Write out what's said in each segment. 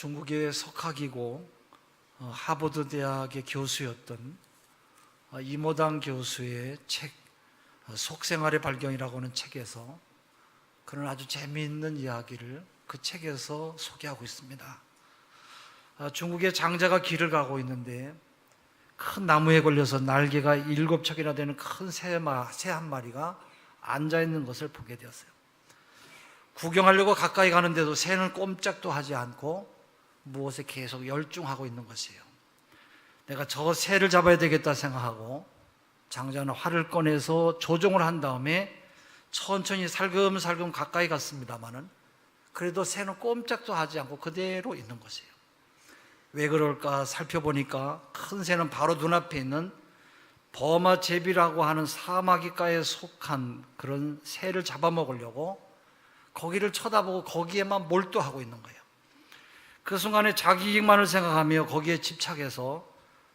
중국의 석학이고 하버드 대학의 교수였던 이모당 교수의 책 속생활의 발견이라고 하는 책에서 그런 아주 재미있는 이야기를 그 책에서 소개하고 있습니다. 중국의 장자가 길을 가고 있는데 큰 나무에 걸려서 날개가 7척이나 되는 큰 새 한 마리가 앉아있는 것을 보게 되었어요. 구경하려고 가까이 가는데도 새는 꼼짝도 하지 않고 무엇에 계속 열중하고 있는 것이에요. 내가 저 새를 잡아야 되겠다 생각하고 장자는 활을 꺼내서 조종을 한 다음에 천천히 살금살금 가까이 갔습니다마는 그래도 새는 꼼짝도 하지 않고 그대로 있는 것이에요. 왜 그럴까 살펴보니까 큰 새는 바로 눈앞에 있는 버마 제비라고 하는 사마귀과에 속한 그런 새를 잡아먹으려고 거기를 쳐다보고 거기에만 몰두하고 있는 거예요. 그 순간에 자기 이익만을 생각하며 거기에 집착해서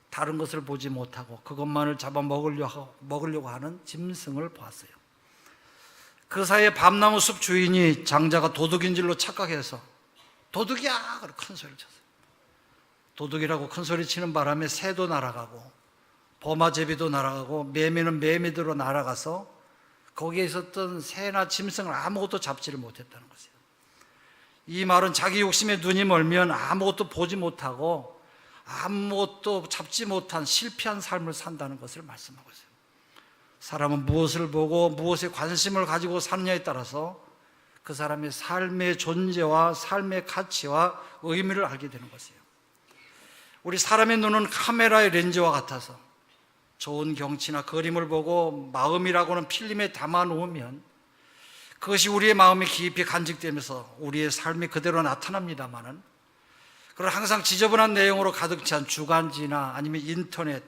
다른 것을 보지 못하고 그것만을 잡아먹으려고 하는 짐승을 보았어요. 그 사이에 밤나무 숲 주인이 장자가 도둑인 줄로 착각해서 도둑이야! 그러고 큰 소리를 쳤어요. 도둑이라고 큰 소리 치는 바람에 새도 날아가고 버마제비도 날아가고 매미는 매미대로 날아가서 거기에 있었던 새나 짐승을 아무것도 잡지를 못했다는 것이에요. 이 말은 자기 욕심에 눈이 멀면 아무것도 보지 못하고 아무것도 잡지 못한 실패한 삶을 산다는 것을 말씀하고 있어요. 사람은 무엇을 보고 무엇에 관심을 가지고 사느냐에 따라서 그 사람의 삶의 존재와 삶의 가치와 의미를 알게 되는 것이에요. 우리 사람의 눈은 카메라의 렌즈와 같아서 좋은 경치나 그림을 보고 마음이라고는 필름에 담아 놓으면 그것이 우리의 마음에 깊이 간직되면서 우리의 삶이 그대로 나타납니다마는 그런 항상 지저분한 내용으로 가득 찬 주간지나 아니면 인터넷,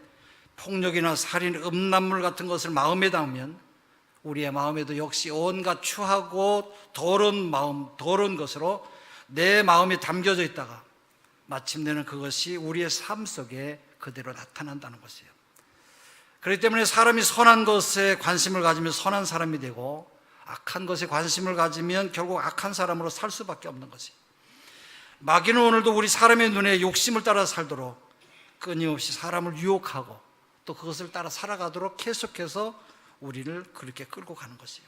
폭력이나 살인, 음란물 같은 것을 마음에 담으면 우리의 마음에도 역시 온갖 추하고 더러운 마음, 더러운 것으로 내 마음이 담겨져 있다가 마침내는 그것이 우리의 삶 속에 그대로 나타난다는 것이에요. 그렇기 때문에 사람이 선한 것에 관심을 가지면 선한 사람이 되고 악한 것에 관심을 가지면 결국 악한 사람으로 살 수밖에 없는 것이에요. 마귀는 오늘도 우리 사람의 눈에 욕심을 따라 살도록 끊임없이 사람을 유혹하고 또 그것을 따라 살아가도록 계속해서 우리를 그렇게 끌고 가는 것이에요.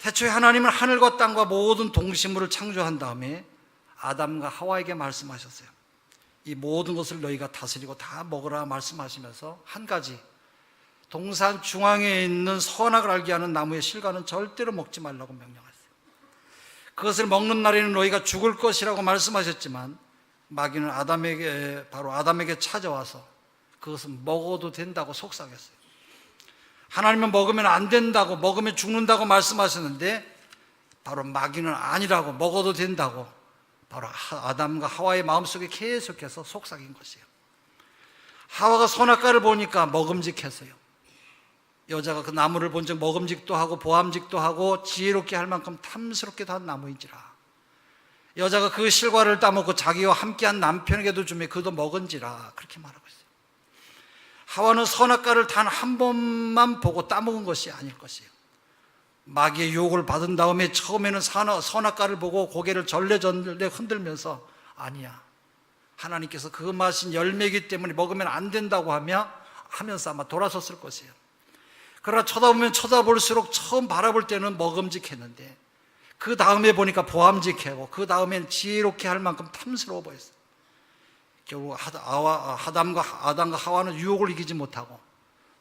태초에 하나님은 하늘과 땅과 모든 동식물을 창조한 다음에 아담과 하와에게 말씀하셨어요. 이 모든 것을 너희가 다스리고 다 먹으라 말씀하시면서 한 가지, 동산 중앙에 있는 선악을 알게 하는 나무의 실과는 절대로 먹지 말라고 명령하셨어요. 그것을 먹는 날에는 너희가 죽을 것이라고 말씀하셨지만 마귀는 바로 아담에게 찾아와서 그것은 먹어도 된다고 속삭였어요. 하나님은 먹으면 안 된다고, 먹으면 죽는다고 말씀하셨는데 바로 마귀는 아니라고, 먹어도 된다고 바로 아담과 하와의 마음속에 계속해서 속삭인 것이에요. 하와가 선악과를 보니까 먹음직했어요. 여자가 그 나무를 본 적 먹음직도 하고 보암직도 하고 지혜롭게 할 만큼 탐스럽게도 한 나무인지라. 여자가 그 실과를 따먹고 자기와 함께한 남편에게도 주며 그도 먹은지라. 그렇게 말하고 있어요. 하와는 선악과를 단 한 번만 보고 따먹은 것이 아닐 것이에요. 마귀의 유혹을 받은 다음에 처음에는 선악과를 보고 고개를 절레절레 흔들면서 아니야, 하나님께서 그 맛인 열매이기 때문에 먹으면 안 된다고 하면서 아마 돌아섰을 것이에요. 그러나 쳐다보면 쳐다볼수록 처음 바라볼 때는 먹음직했는데 그 다음에 보니까 보암직하고 그 다음엔 지혜롭게 할 만큼 탐스러워 보였어요. 결국 아담과 하와는 유혹을 이기지 못하고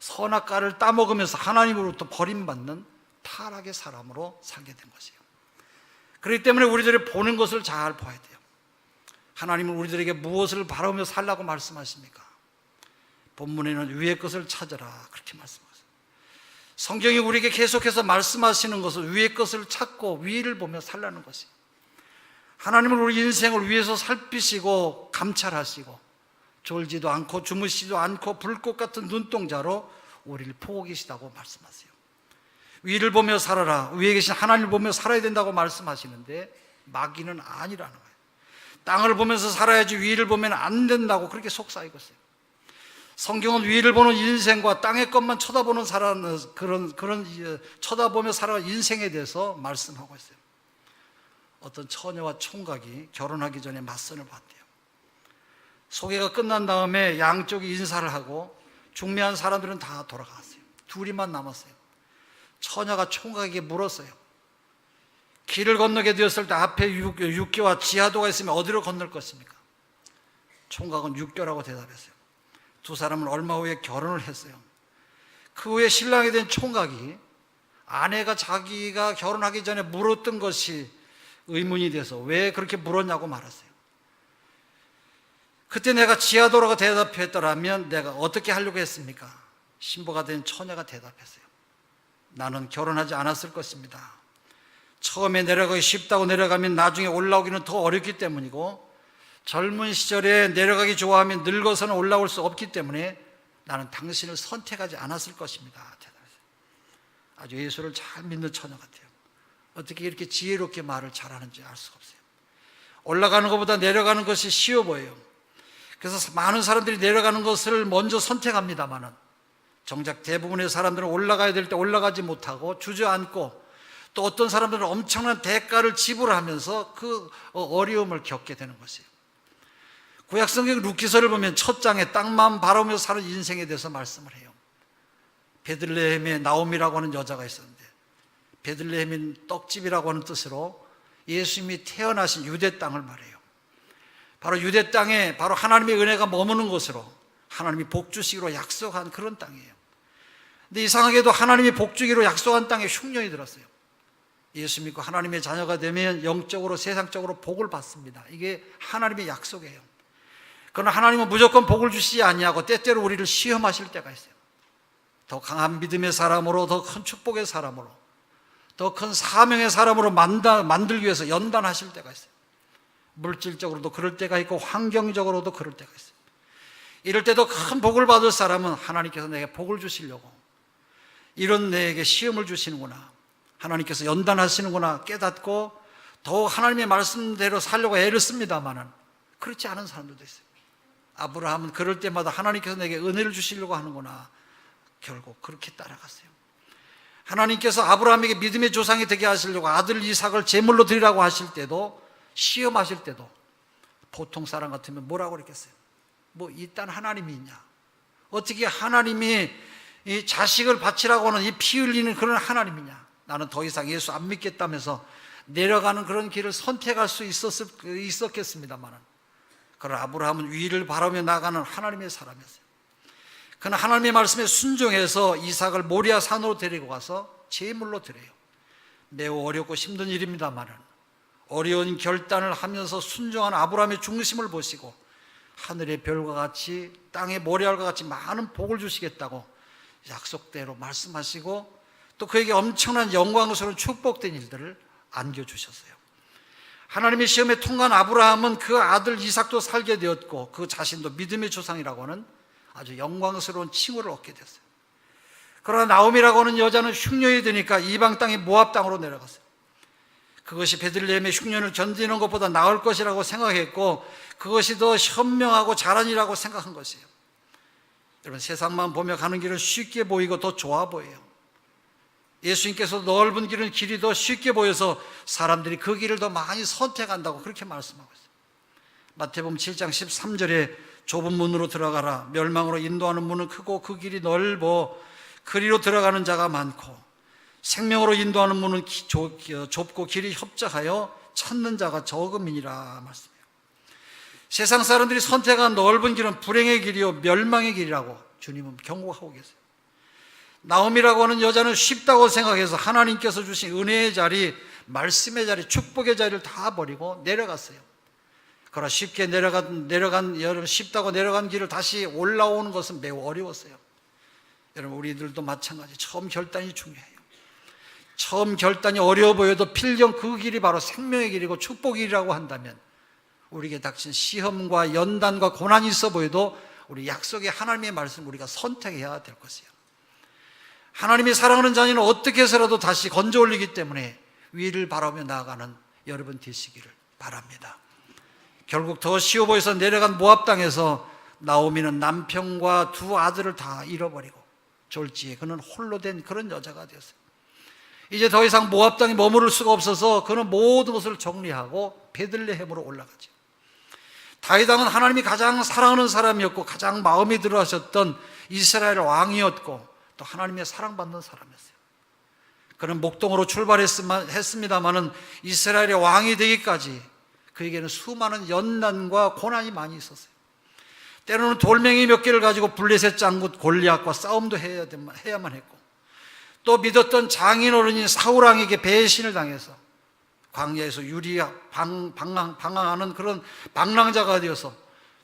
선악과를 따먹으면서 하나님으로부터 버림받는 타락의 사람으로 살게 된 것이에요. 그렇기 때문에 우리들이 보는 것을 잘 봐야 돼요. 하나님은 우리들에게 무엇을 바라보며 살라고 말씀하십니까? 본문에는 위의 것을 찾아라 그렇게 말씀하세요. 성경이 우리에게 계속해서 말씀하시는 것은 위의 것을 찾고 위를 보며 살라는 것이에요. 하나님은 우리 인생을 위에서 살피시고 감찰하시고 졸지도 않고 주무시지도 않고 불꽃 같은 눈동자로 우리를 보고 계시다고 말씀하세요. 위를 보며 살아라, 위에 계신 하나님을 보며 살아야 된다고 말씀하시는데 마귀는 아니라는 거예요. 땅을 보면서 살아야지 위를 보면 안 된다고 그렇게 속삭이고 있어요. 성경은 위를 보는 인생과 땅의 것만 쳐다보는 그런 쳐다보며 살아가는 인생에 대해서 말씀하고 있어요. 어떤 처녀와 총각이 결혼하기 전에 맞선을 봤대요. 소개가 끝난 다음에 양쪽이 인사를 하고 중매한 사람들은 다 돌아갔어요. 둘이만 남았어요. 처녀가 총각에게 물었어요. 길을 건너게 되었을 때 앞에 육교와 지하도가 있으면 어디로 건널 것입니까? 총각은 육교라고 대답했어요. 두 사람은 얼마 후에 결혼을 했어요. 그 후에 신랑이 된 총각이 아내가 자기가 결혼하기 전에 물었던 것이 의문이 돼서 왜 그렇게 물었냐고 말했어요. 그때 내가 지하도라고 대답했더라면 내가 어떻게 하려고 했습니까? 신부가 된 처녀가 대답했어요. 나는 결혼하지 않았을 것입니다. 처음에 내려가기 쉽다고 내려가면 나중에 올라오기는 더 어렵기 때문이고 젊은 시절에 내려가기 좋아하면 늙어서는 올라올 수 없기 때문에 나는 당신을 선택하지 않았을 것입니다. 대답했어요. 아주 예수를 잘 믿는 처녀 같아요. 어떻게 이렇게 지혜롭게 말을 잘하는지 알 수가 없어요. 올라가는 것보다 내려가는 것이 쉬워 보여요. 그래서 많은 사람들이 내려가는 것을 먼저 선택합니다만은 정작 대부분의 사람들은 올라가야 될 때 올라가지 못하고 주저앉고 또 어떤 사람들은 엄청난 대가를 지불하면서 그 어려움을 겪게 되는 것이에요. 구약성경 룻기서를 보면 첫 장에 땅만 바라보며 사는 인생에 대해서 말씀을 해요. 베들레헴에 나옴이라고 하는 여자가 있었는데 베들레헴인 떡집이라고 하는 뜻으로 예수님이 태어나신 유대 땅을 말해요. 바로 유대 땅에 바로 하나님의 은혜가 머무는 곳으로 하나님이 복 주시기로 약속한 그런 땅이에요. 근데 이상하게도 하나님이 복 주기로 약속한 땅에 흉년이 들었어요. 예수 믿고 하나님의 자녀가 되면 영적으로 세상적으로 복을 받습니다. 이게 하나님의 약속이에요. 그러나 하나님은 무조건 복을 주시지 아니하고 때때로 우리를 시험하실 때가 있어요. 더 강한 믿음의 사람으로, 더 큰 축복의 사람으로, 더 큰 사명의 사람으로 만들기 위해서 연단하실 때가 있어요. 물질적으로도 그럴 때가 있고 환경적으로도 그럴 때가 있어요. 이럴 때도 큰 복을 받을 사람은 하나님께서 내게 복을 주시려고 이런 내게 시험을 주시는구나, 하나님께서 연단하시는구나 깨닫고 더욱 하나님의 말씀대로 살려고 애를 씁니다마는 그렇지 않은 사람들도 있어요. 아브라함은 그럴 때마다 하나님께서 내게 은혜를 주시려고 하는구나, 결국 그렇게 따라갔어요. 하나님께서 아브라함에게 믿음의 조상이 되게 하시려고 아들 이삭을 제물로 드리라고 하실 때도, 시험하실 때도 보통 사람 같으면 뭐라고 그랬겠어요? 뭐 이딴 하나님이 있냐, 어떻게 하나님이 이 자식을 바치라고 하는 이 피 흘리는 그런 하나님이냐, 나는 더 이상 예수 안 믿겠다면서 내려가는 그런 길을 선택할 수 있었겠습니다만, 그러나 아브라함은 위를 바라며 나가는 하나님의 사람이었어요. 그는 하나님의 말씀에 순종해서 이삭을 모리아 산으로 데리고 가서 제물로 드려요. 매우 어렵고 힘든 일입니다만 어려운 결단을 하면서 순종한 아브라함의 중심을 보시고 하늘의 별과 같이 땅의 모래알과 같이 많은 복을 주시겠다고 약속대로 말씀하시고 또 그에게 엄청난 영광스러운 축복된 일들을 안겨주셨어요. 하나님의 시험에 통과한 아브라함은 그 아들 이삭도 살게 되었고 그 자신도 믿음의 조상이라고 하는 아주 영광스러운 칭호를 얻게 됐어요. 그러나 나옴이라고 하는 여자는 흉년이 되니까 이방 땅의 모압 땅으로 내려갔어요. 그것이 베들레헴의 흉년을 견디는 것보다 나을 것이라고 생각했고 그것이 더 현명하고 잘한 일이라고 생각한 것이에요. 여러분, 세상만 보며 가는 길은 쉽게 보이고 더 좋아 보여요. 예수님께서 넓은 길이 더 쉽게 보여서 사람들이 그 길을 더 많이 선택한다고 그렇게 말씀하고 있어요. 마태복음 7장 13절에 좁은 문으로 들어가라, 멸망으로 인도하는 문은 크고 그 길이 넓어 그리로 들어가는 자가 많고 생명으로 인도하는 문은 좁고 길이 협착하여 찾는 자가 적음이니라 말씀해요. 세상 사람들이 선택한 넓은 길은 불행의 길이요 멸망의 길이라고 주님은 경고하고 계세요. 나옴이라고 하는 여자는 쉽다고 생각해서 하나님께서 주신 은혜의 자리, 말씀의 자리, 축복의 자리를 다 버리고 내려갔어요. 그러나 쉽게 쉽다고 내려간 길을 다시 올라오는 것은 매우 어려웠어요. 여러분, 우리들도 마찬가지. 처음 결단이 중요해요. 처음 결단이 어려워 보여도 필경 그 길이 바로 생명의 길이고 축복의 길이라고 한다면 우리에게 닥친 시험과 연단과 고난이 있어 보여도 우리 약속의 하나님의 말씀 우리가 선택해야 될 것이에요. 하나님이 사랑하는 자녀는 어떻게 해서라도 다시 건져 올리기 때문에 위를 바라보며 나아가는 여러분 되시기를 바랍니다. 결국 더 쉬워 보여서 내려간 모압 땅에서 나오미는 남편과 두 아들을 다 잃어버리고 졸지에 그는 홀로 된 그런 여자가 되었어요. 이제 더 이상 모압 땅에 머무를 수가 없어서 그는 모든 것을 정리하고 베들레헴으로 올라가죠. 다윗 왕은 하나님이 가장 사랑하는 사람이었고 가장 마음에 들어하셨던 이스라엘 왕이었고 또 하나님의 사랑받는 사람이었어요. 그는 목동으로 출발했습니다마는 이스라엘의 왕이 되기까지 그에게는 수많은 연난과 고난이 많이 있었어요. 때로는 돌멩이 몇 개를 가지고 블레셋 장군 골리앗과 싸움도 해야만 했고, 또 믿었던 장인어른인 사울 왕에게 배신을 당해서 광야에서 방황하는 그런 방랑자가 되어서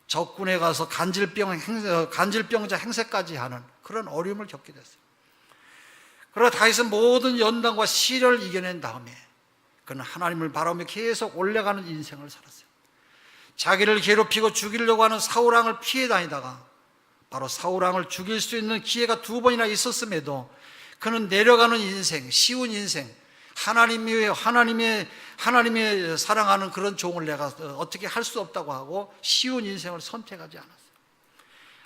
적군에 가서 간질병자 행세까지 하는 그런 어려움을 겪게 됐어요. 그러나 다윗은 모든 연단과 시련을 이겨낸 다음에 그는 하나님을 바라보며 계속 올라가는 인생을 살았어요. 자기를 괴롭히고 죽이려고 하는 사울 왕을 피해 다니다가 바로 사울 왕을 죽일 수 있는 기회가 2번이나 있었음에도 그는 내려가는 인생, 쉬운 인생, 하나님의 사랑하는 그런 종을 내가 어떻게 할 수 없다고 하고 쉬운 인생을 선택하지 않았어요.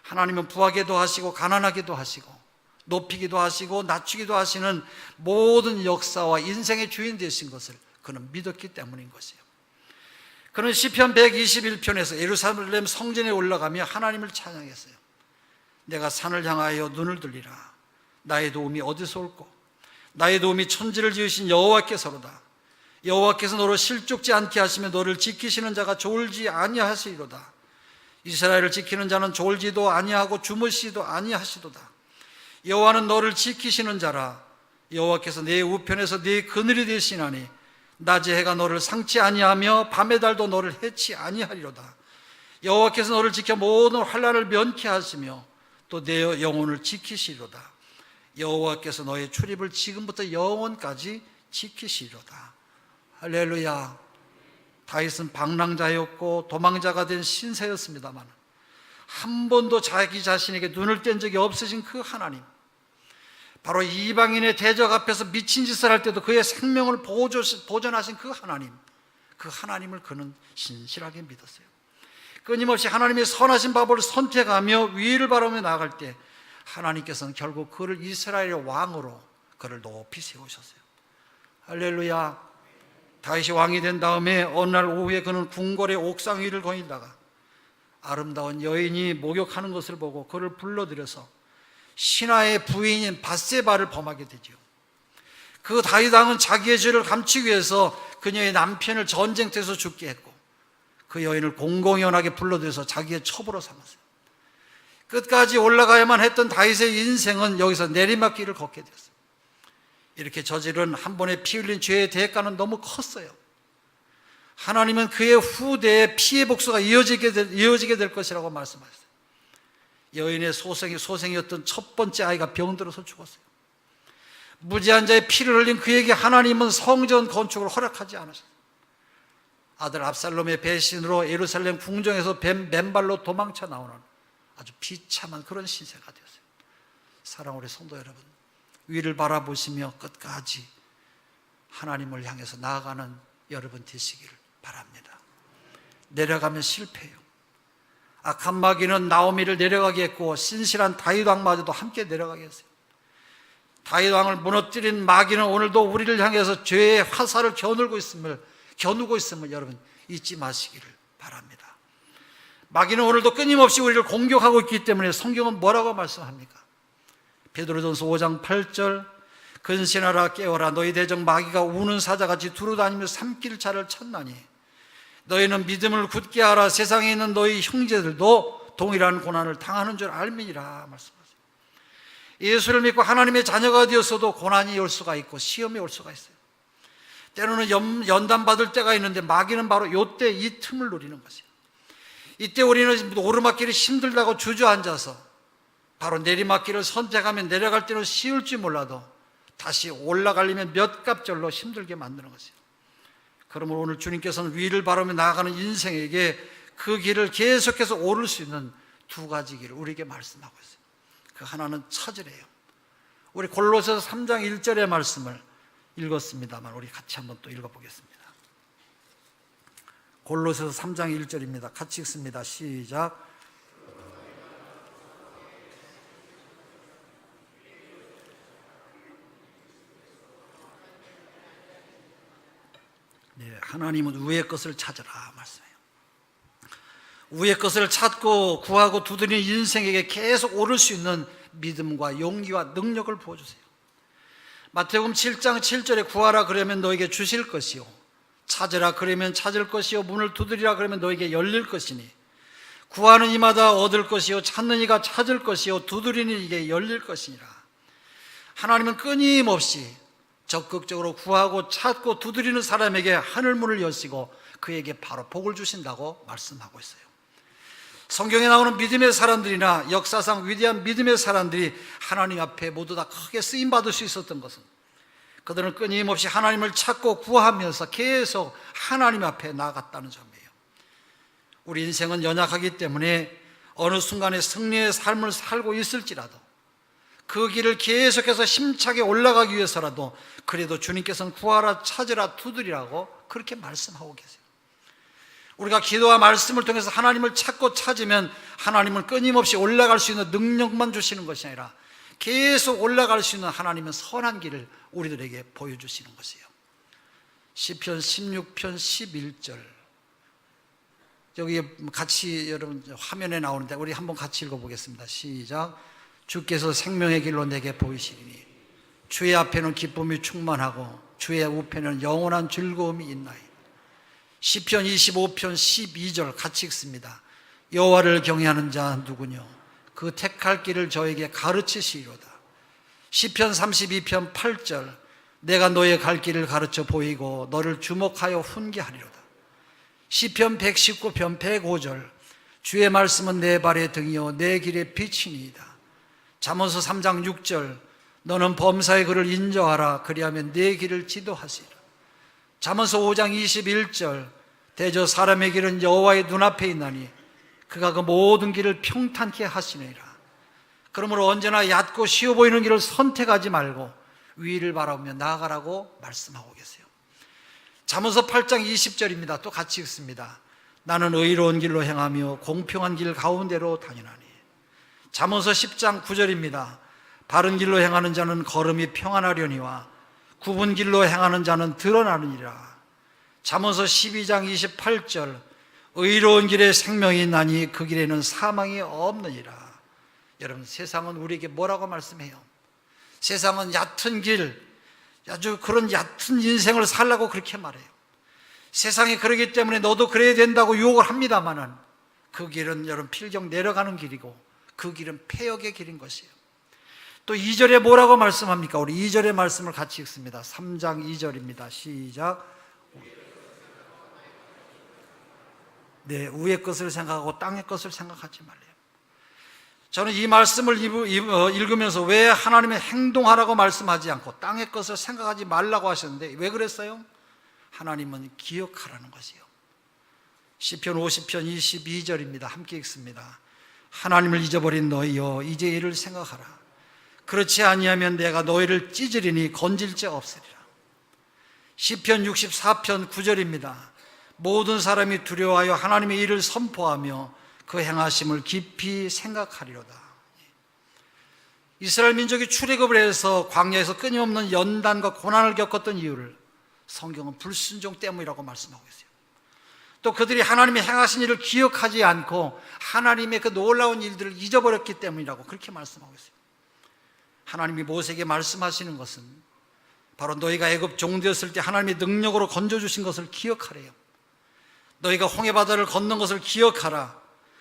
하나님은 부하게도 하시고 가난하게도 하시고 높이기도 하시고 낮추기도 하시는 모든 역사와 인생의 주인 되신 것을 그는 믿었기 때문인 것이에요. 그는 시편 121편에서 예루살렘 성전에 올라가며 하나님을 찬양했어요. 내가 산을 향하여 눈을 들리라. 나의 도움이 어디서 올꼬? 나의 도움이 천지를 지으신 여호와께서로다. 여호와께서 너를 실족지 않게 하시며 너를 지키시는 자가 졸지 아니하시리로다. 이스라엘을 지키는 자는 졸지도 아니하고 주무시지도 아니하시도다. 여호와는 너를 지키시는 자라. 여호와께서 내 우편에서 네 그늘이 되시나니 낮의 해가 너를 상치 아니하며 밤의 달도 너를 해치 아니하리로다. 여호와께서 너를 지켜 모든 환난을 면케 하시며 또 내 영혼을 지키시리로다. 여호와께서 너의 출입을 지금부터 영원까지 지키시리로다. 할렐루야. 다윗은 방랑자였고 도망자가 된 신세였습니다만 한 번도 자기 자신에게 눈을 뗀 적이 없으신 그 하나님, 바로 이방인의 대적 앞에서 미친 짓을 할 때도 그의 생명을 보존하신 그 하나님을 그는 신실하게 믿었어요. 끊임없이 하나님의 선하신 법을 선택하며 위를 바라보며 나아갈 때 하나님께서는 결국 그를 이스라엘의 왕으로 그를 높이 세우셨어요. 할렐루야. 다윗이 왕이 된 다음에 어느 날 오후에 그는 궁궐의 옥상 위를 거닐다가 아름다운 여인이 목욕하는 것을 보고 그를 불러들여서 신하의 부인인 밧세바를 범하게 되죠. 그 다윗 왕은 자기의 죄를 감추기 위해서 그녀의 남편을 전쟁터에서 죽게 했고 그 여인을 공공연하게 불러들여서 자기의 첩으로 삼았어요. 끝까지 올라가야만 했던 다윗의 인생은 여기서 내리막길을 걷게 됐어요. 이렇게 저지른 한 번에 피 흘린 죄의 대가는 너무 컸어요. 하나님은 그의 후대에 피의 복수가 이어지게 될 것이라고 말씀하셨어요. 여인의 소생이었던 첫 번째 아이가 병들어서 죽었어요. 무지한 자의 피를 흘린 그에게 하나님은 성전 건축을 허락하지 않으셨어요. 아들 압살롬의 배신으로 예루살렘 궁정에서 맨발로 도망쳐 나오는 아주 비참한 그런 신세가 되었어요. 사랑하는 우리 성도 여러분, 위를 바라보시며 끝까지 하나님을 향해서 나아가는 여러분 되시기를 바랍니다. 내려가면 실패해요. 악한 마귀는 나오미를 내려가게 했고 신실한 다윗 왕마저도 함께 내려가게 했어요. 다윗 왕을 무너뜨린 마귀는 오늘도 우리를 향해서 죄의 화살을 겨누고 있음을 여러분 잊지 마시기를 바랍니다. 마귀는 오늘도 끊임없이 우리를 공격하고 있기 때문에 성경은 뭐라고 말씀합니까? 베드로전서 5장 8절 근신하라 깨어라 너희 대적 마귀가 우는 사자같이 두루다니며 삼킬 자를 찾나니 너희는 믿음을 굳게 하라 세상에 있는 너희 형제들도 동일한 고난을 당하는 줄 알미니라 말씀하세요. 예수를 믿고 하나님의 자녀가 되었어도 고난이 올 수가 있고 시험이 올 수가 있어요. 때로는 연단받을 때가 있는데 마귀는 바로 이때 이 틈을 노리는 것이에요. 이때 우리는 오르막길이 힘들다고 주저앉아서 바로 내리막길을 선택하면 내려갈 때는 쉬울지 몰라도 다시 올라가려면 몇 갑절로 힘들게 만드는 것이에요. 그러므로 오늘 주님께서는 위를 바라보며 나아가는 인생에게 그 길을 계속해서 오를 수 있는 두 가지 길을 우리에게 말씀하고 있어요. 그 하나는 찾으래요. 우리 골로새서 3장 1절의 말씀을 읽었습니다만 우리 같이 한번 또 읽어보겠습니다. 골로새서 3장 1절입니다. 같이 읽습니다. 시작. 하나님은 위의 것을 찾으라 말씀해요. 위의 것을 찾고 구하고 두드리는 인생에게 계속 오를 수 있는 믿음과 용기와 능력을 부어주세요. 마태복음 7장 7절에 구하라 그러면 너에게 주실 것이요, 찾으라 그러면 찾을 것이요, 문을 두드리라 그러면 너에게 열릴 것이니 구하는 이마다 얻을 것이요, 찾는 이가 찾을 것이요, 두드리는 이게 열릴 것이니라. 하나님은 끊임없이 적극적으로 구하고 찾고 두드리는 사람에게 하늘문을 여시고 그에게 바로 복을 주신다고 말씀하고 있어요. 성경에 나오는 믿음의 사람들이나 역사상 위대한 믿음의 사람들이 하나님 앞에 모두 다 크게 쓰임받을 수 있었던 것은 그들은 끊임없이 하나님을 찾고 구하면서 계속 하나님 앞에 나아갔다는 점이에요. 우리 인생은 연약하기 때문에 어느 순간에 승리의 삶을 살고 있을지라도 그 길을 계속해서 힘차게 올라가기 위해서라도 그래도 주님께서는 구하라, 찾으라, 두드리라고 그렇게 말씀하고 계세요. 우리가 기도와 말씀을 통해서 하나님을 찾고 찾으면 하나님은 끊임없이 올라갈 수 있는 능력만 주시는 것이 아니라 계속 올라갈 수 있는 하나님의 선한 길을 우리들에게 보여주시는 것이에요. 시편 16편 11절, 여기 같이 여러분 화면에 나오는데 우리 한번 같이 읽어보겠습니다. 시작. 주께서 생명의 길로 내게 보이시리니 주의 앞에는 기쁨이 충만하고 주의 우편에는 영원한 즐거움이 있나이다. 시편 25편 12절 같이 읽습니다. 여호와를 경외하는 자 누구뇨? 그 택할 길을 저에게 가르치시리로다. 시편 32편 8절, 내가 너의 갈 길을 가르쳐 보이고 너를 주목하여 훈계하리로다. 시편 119편 105절, 주의 말씀은 내 발의 등이요 내 길의 빛이니이다. 잠언서 3장 6절, 너는 범사의 그를 인정하라 그리하면 내 길을 지도하시리라. 잠언서 5장 21절, 대저 사람의 길은 여호와의 눈앞에 있나니 그가 그 모든 길을 평탄케 하시느니라. 그러므로 언제나 얕고 쉬워 보이는 길을 선택하지 말고 위를 바라보며 나아가라고 말씀하고 계세요. 잠언서 8장 20절입니다. 또 같이 읽습니다. 나는 의로운 길로 행하며 공평한 길 가운데로 다니나니. 잠언서 10장 9절입니다. 바른 길로 행하는 자는 걸음이 평안하려니와 굽은 길로 행하는 자는 드러나느니라. 잠언서 12장 28절, 의로운 길에 생명이 있나니 그 길에는 사망이 없느니라. 여러분, 세상은 우리에게 뭐라고 말씀해요? 세상은 얕은 길, 아주 그런 얕은 인생을 살라고 그렇게 말해요. 세상이 그러기 때문에 너도 그래야 된다고 유혹을 합니다만은 그 길은 여러분 필경 내려가는 길이고 그 길은 폐역의 길인 것이에요. 또 2절에 뭐라고 말씀합니까? 우리 2절의 말씀을 같이 읽습니다. 3장 2절입니다. 시작. 네, 위의 것을 생각하고 땅의 것을 생각하지 말래요. 저는 이 말씀을 읽으면서 왜 하나님의 행동하라고 말씀하지 않고 땅의 것을 생각하지 말라고 하셨는데 왜 그랬어요? 하나님은 기억하라는 것이요. 시편 50편 22절입니다. 함께 읽습니다. 하나님을 잊어버린 너희여 이제 이를 생각하라. 그렇지 아니하면 내가 너희를 찢으리니 건질 자 없으리라. 시편 64편 9절입니다. 모든 사람이 두려워하여 하나님의 일을 선포하며 그 행하심을 깊이 생각하리로다. 이스라엘 민족이 출애굽을 해서 광야에서 끊임없는 연단과 고난을 겪었던 이유를 성경은 불순종 때문이라고 말씀하고 있어요. 또 그들이 하나님의 행하신 일을 기억하지 않고 하나님의 그 놀라운 일들을 잊어버렸기 때문이라고 그렇게 말씀하고 있어요. 하나님이 모세에게 말씀하시는 것은 바로 너희가 애굽 종되었을 때 하나님의 능력으로 건져주신 것을 기억하래요. 너희가 홍해바다를 건넌 것을 기억하라.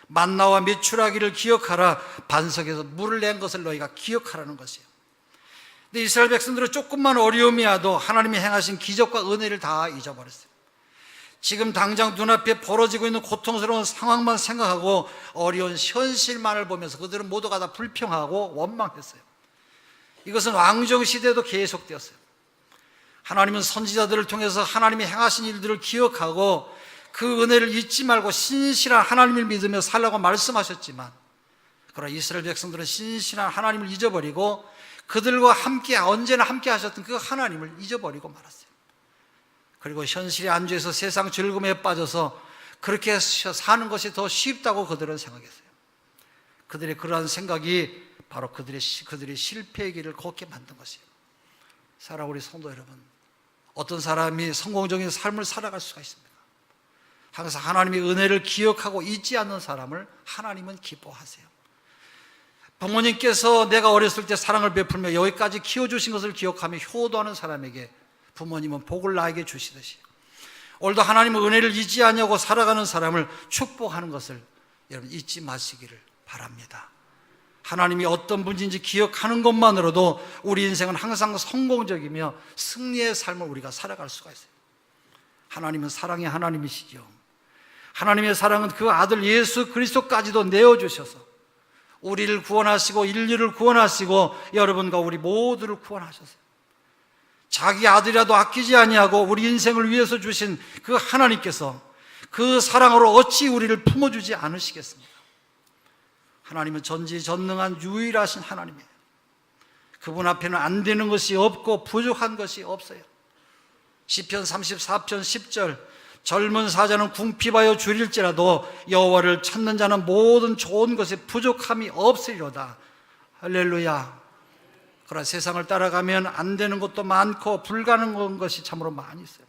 만나와 메추라기를 기억하라. 반석에서 물을 낸 것을 너희가 기억하라는 것이에요. 근데 이스라엘 백성들은 조금만 어려움이 와도 하나님이 행하신 기적과 은혜를 다 잊어버렸어요. 지금 당장 눈앞에 벌어지고 있는 고통스러운 상황만 생각하고 어려운 현실만을 보면서 그들은 모두가 다 불평하고 원망했어요. 이것은 왕정 시대도 계속되었어요. 하나님은 선지자들을 통해서 하나님이 행하신 일들을 기억하고 그 은혜를 잊지 말고 신실한 하나님을 믿으며 살라고 말씀하셨지만, 그러나 이스라엘 백성들은 신실한 하나님을 잊어버리고 그들과 함께 언제나 함께 하셨던 그 하나님을 잊어버리고 말았어요. 그리고 현실에 안주해서 세상 즐거움에 빠져서 그렇게 사는 것이 더 쉽다고 그들은 생각했어요. 그들의 그러한 생각이 바로 그들의 실패의 길을 걷게 만든 것이에요. 사랑하는 우리 성도 여러분, 어떤 사람이 성공적인 삶을 살아갈 수가 있습니까? 항상 하나님의 은혜를 기억하고 잊지 않는 사람을 하나님은 기뻐하세요. 부모님께서 내가 어렸을 때 사랑을 베풀며 여기까지 키워주신 것을 기억하며 효도하는 사람에게 부모님은 복을 나에게 주시듯이 오늘도 하나님의 은혜를 잊지 않냐고 살아가는 사람을 축복하는 것을 여러분 잊지 마시기를 바랍니다. 하나님이 어떤 분인지 기억하는 것만으로도 우리 인생은 항상 성공적이며 승리의 삶을 우리가 살아갈 수가 있어요. 하나님은 사랑의 하나님이시죠. 하나님의 사랑은 그 아들 예수 그리스도까지도 내어주셔서 우리를 구원하시고 인류를 구원하시고 여러분과 우리 모두를 구원하셨어요. 자기 아들이라도 아끼지 아니하고 우리 인생을 위해서 주신 그 하나님께서 그 사랑으로 어찌 우리를 품어주지 않으시겠습니까? 하나님은 전지전능한 유일하신 하나님이에요. 그분 앞에는 안 되는 것이 없고 부족한 것이 없어요. 시편 34편 10절 젊은 사자는 궁핍하여 줄일지라도 여호와를 찾는 자는 모든 좋은 것에 부족함이 없으리로다. 할렐루야. 그러나 세상을 따라가면 안 되는 것도 많고 불가능한 것이 참으로 많이 있어요.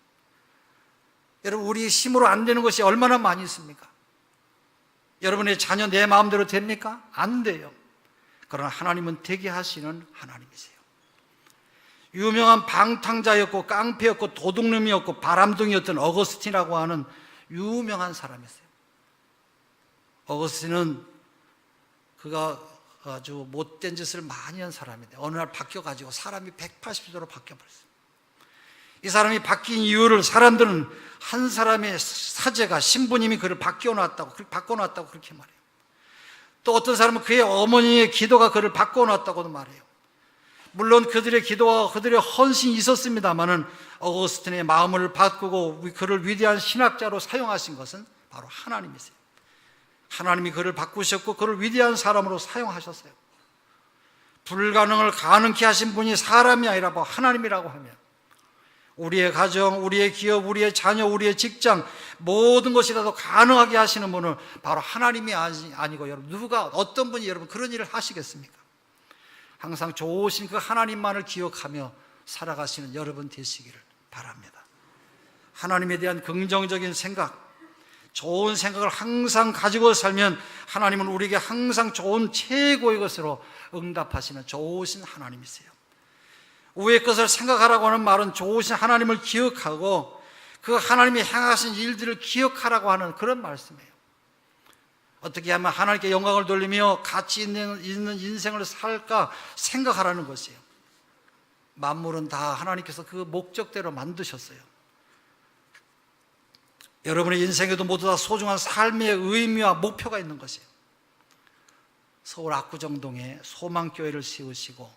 여러분, 우리 힘으로 안 되는 것이 얼마나 많이 있습니까? 여러분의 자녀 내 마음대로 됩니까? 안 돼요. 그러나 하나님은 되게 하시는 하나님이세요. 유명한 방탕자였고 깡패였고 도둑놈이었고 바람둥이였던 어거스틴이라고 하는 유명한 사람이었어요. 어거스틴은 그가 아주 못된 짓을 많이 한 사람인데 어느 날 바뀌어가지고 사람이 180도로 바뀌어버렸어요. 이 사람이 바뀐 이유를 사람들은 한 사람의 사제가 신부님이 그를 바꿔놨다고 그렇게 말해요. 또 어떤 사람은 그의 어머니의 기도가 그를 바꿔놨다고도 말해요. 물론 그들의 기도와 그들의 헌신이 있었습니다마는 어거스틴의 마음을 바꾸고 그를 위대한 신학자로 사용하신 것은 바로 하나님이세요. 하나님이 그를 바꾸셨고 그를 위대한 사람으로 사용하셨어요. 불가능을 가능케 하신 분이 사람이 아니라 하나님이라고 하면 우리의 가정, 우리의 기업, 우리의 자녀, 우리의 직장 모든 것이 다 가능하게 하시는 분은 바로 하나님이 아니고 여러분 누가 어떤 분이 여러분 그런 일을 하시겠습니까? 항상 좋으신 그 하나님만을 기억하며 살아가시는 여러분 되시기를 바랍니다. 하나님에 대한 긍정적인 생각, 좋은 생각을 항상 가지고 살면 하나님은 우리에게 항상 좋은 최고의 것으로 응답하시는 좋으신 하나님이세요. 위의 것을 생각하라고 하는 말은 좋으신 하나님을 기억하고 그 하나님이 행하신 일들을 기억하라고 하는 그런 말씀이에요. 어떻게 하면 하나님께 영광을 돌리며 가치 있는 인생을 살까 생각하라는 것이에요. 만물은 다 하나님께서 그 목적대로 만드셨어요. 여러분의 인생에도 모두 다 소중한 삶의 의미와 목표가 있는 것이에요. 서울 압구정동에 소망교회를 세우시고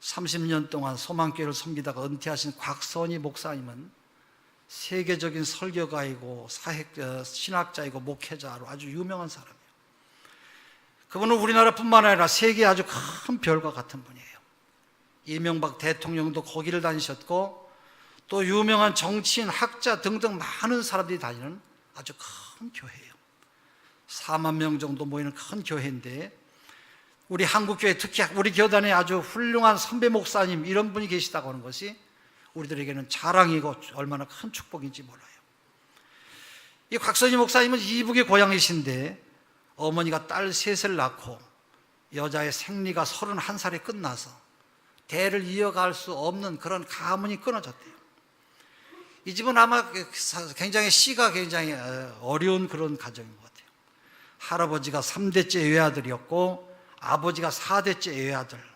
30년 동안 소망교회를 섬기다가 은퇴하신 곽선희 목사님은 세계적인 설교가이고 신학자이고 목회자로 아주 유명한 사람이에요. 그분은 우리나라뿐만 아니라 세계에 아주 큰 별과 같은 분이에요. 이명박 대통령도 거기를 다니셨고 또 유명한 정치인, 학자 등등 많은 사람들이 다니는 아주 큰 교회예요. 4만 명 정도 모이는 큰 교회인데 우리 한국교회 특히 우리 교단에 아주 훌륭한 선배 목사님 이런 분이 계시다고 하는 것이 우리들에게는 자랑이고 얼마나 큰 축복인지 몰라요. 이 곽선희 목사님은 이북의 고향이신데 어머니가 딸 셋을 낳고 여자의 생리가 31살에 끝나서 대를 이어갈 수 없는 그런 가문이 끊어졌대요. 이 집은 아마 굉장히 씨가 굉장히 어려운 그런 가정인 것 같아요. 할아버지가 3대째 외아들이었고 아버지가 4대째 외아들.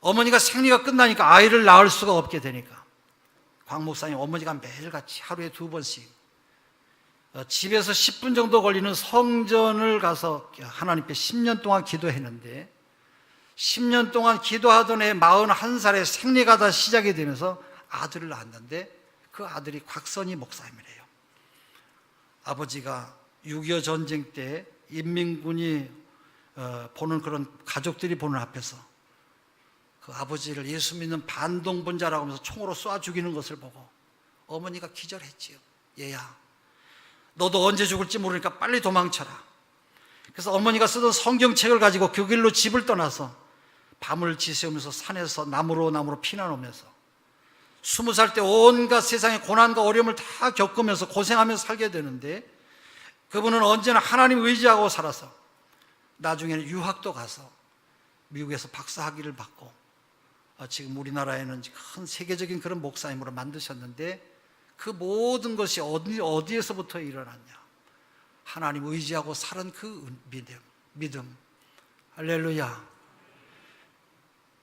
어머니가 생리가 끝나니까 아이를 낳을 수가 없게 되니까 곽 목사님 어머니가 매일같이 하루에 2번씩 집에서 10분 정도 걸리는 성전을 가서 하나님께 10년 동안 기도했는데 10년 동안 기도하던 애 41살에 생리가 다 시작이 되면서 아들을 낳았는데 그 아들이 곽선희 목사님이래요. 아버지가 6.25 전쟁 때 인민군이 보는 그런 가족들이 보는 앞에서 그 아버지를 예수 믿는 반동분자라고 하면서 총으로 쏴 죽이는 것을 보고 어머니가 기절했지요. 얘야, 너도 언제 죽을지 모르니까 빨리 도망쳐라. 그래서 어머니가 쓰던 성경책을 가지고 그 길로 집을 떠나서 밤을 지새우면서 산에서 나무로 피난오면서 20살 때 온갖 세상의 고난과 어려움을 다 겪으면서 고생하면서 살게 되는데, 그분은 언제나 하나님 의지하고 살아서 나중에는 유학도 가서 미국에서 박사학위를 받고 지금 우리나라에는 큰 세계적인 그런 목사님으로 만드셨는데, 그 모든 것이 어디에서부터 일어났냐? 하나님 의지하고 살은 그 믿음. 할렐루야.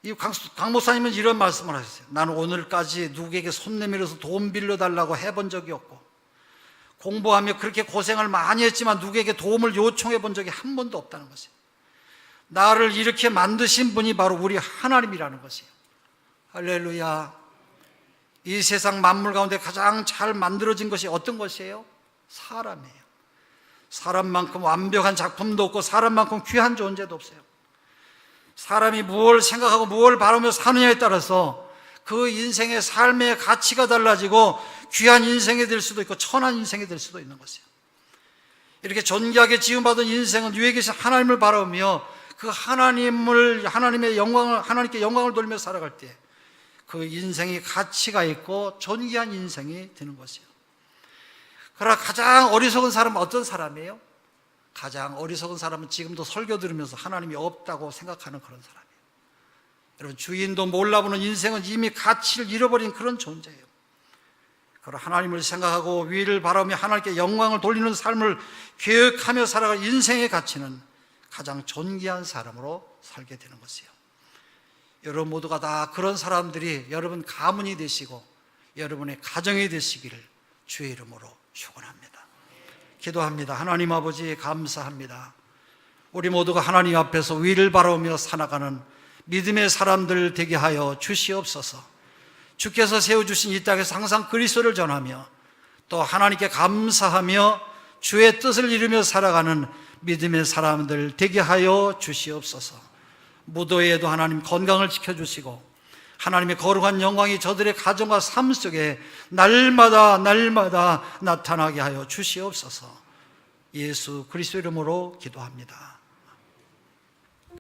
이 강 목사님은 이런 말씀을 하셨어요. 나는 오늘까지 누구에게 손 내밀어서 돈 빌려달라고 해본 적이 없고, 공부하며 그렇게 고생을 많이 했지만 누구에게 도움을 요청해 본 적이 한 번도 없다는 것이에요. 나를 이렇게 만드신 분이 바로 우리 하나님이라는 것이에요. 할렐루야. 이 세상 만물 가운데 가장 잘 만들어진 것이 어떤 것이에요? 사람이에요. 사람만큼 완벽한 작품도 없고 사람만큼 귀한 존재도 없어요. 사람이 무엇을 생각하고 무엇을 바라며 사느냐에 따라서 그 인생의 삶의 가치가 달라지고 귀한 인생이 될 수도 있고 천한 인생이 될 수도 있는 것이에요. 이렇게 존귀하게 지음받은 인생은 위에 계신 하나님을 바라보며 그 하나님의 영광을, 하나님께 영광을 돌리며 살아갈 때 그 인생이 가치가 있고 존귀한 인생이 되는 것이에요. 그러나 가장 어리석은 사람은 어떤 사람이에요? 가장 어리석은 사람은 지금도 설교 들으면서 하나님이 없다고 생각하는 그런 사람이에요. 여러분, 주인도 몰라보는 인생은 이미 가치를 잃어버린 그런 존재예요. 그러나 하나님을 생각하고 위를 바라보며 하나님께 영광을 돌리는 삶을 계획하며 살아갈 인생의 가치는 가장 존귀한 사람으로 살게 되는 것이에요. 여러분 모두가 다 그런 사람들이 여러분 가문이 되시고 여러분의 가정이 되시기를 주의 이름으로 축원합니다. 기도합니다. 하나님 아버지, 감사합니다. 우리 모두가 하나님 앞에서 위를 바라보며 살아가는 믿음의 사람들 되게 하여 주시옵소서. 주께서 세워주신 이 땅에서 항상 그리스도를 전하며 또 하나님께 감사하며 주의 뜻을 이루며 살아가는 믿음의 사람들 되게 하여 주시옵소서. 무도에도 하나님 건강을 지켜주시고 하나님의 거룩한 영광이 저들의 가정과 삶 속에 날마다 나타나게 하여 주시옵소서. 예수 그리스도 이름으로 기도합니다.